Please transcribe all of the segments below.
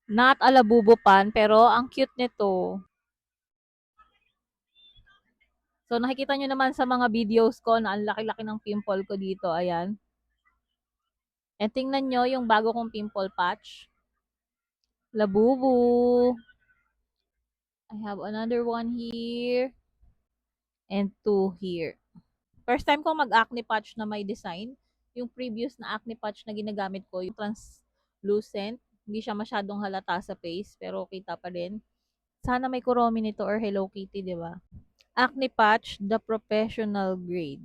Not a labubo pan, pero ang cute nito. So, nakikita nyo naman sa mga videos ko na ang laki-laki ng pimple ko dito. Ayan. And tingnan nyo yung bago kong pimple patch. Labubu. I have another one here. And two here. First time ko mag-acne patch na may design. Yung previous na acne patch na ginagamit ko, yung translucent. Hindi siya masyadong halata sa face, pero kita pa rin. Sana may Kuromi nito or Hello Kitty, di ba? Acne patch, the professional grade.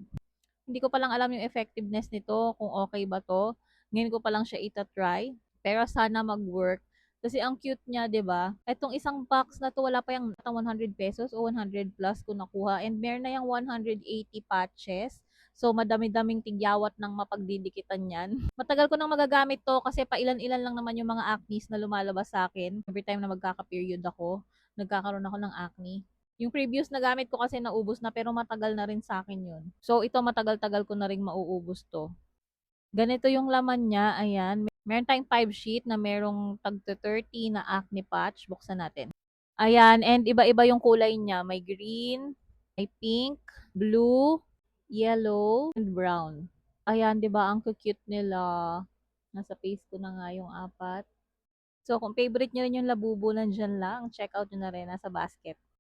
Hindi ko pa lang alam yung effectiveness nito, kung okay ba to. Ngayon ko pa lang siya ita-try. Pero sana mag-work. Kasi ang cute niya, 'di ba? Etong isang box na to wala pa yung 100 pesos o 100 plus ko nakuha and meron na yung 180 patches. So madami-daming tigyawat ng mapagdidikitan yan. Matagal ko nang magagamit to kasi pailan-ilan lang naman yung mga acnes na lumalabas sa akin. Every time na magkaka-period ako, nagkakaroon ako ng acne. Yung previous na gamit ko kasi naubos na pero matagal na rin sa akin yun. So ito matagal-tagal ko na rin mauubos to. Ganito yung laman niya, ayan. Meron tayong 5 sheet na merong tag 30 na acne patch. Buksan natin. Ayan, and iba-iba yung kulay niya. May green, may pink, blue, yellow, and brown. Ayan, 'di ba? Ang cute nila. Nasa face ko na nga yung apat. So, kung favorite niyo rin yung labubo, nandyan lang. Check out nyo na rin. Nasa basket.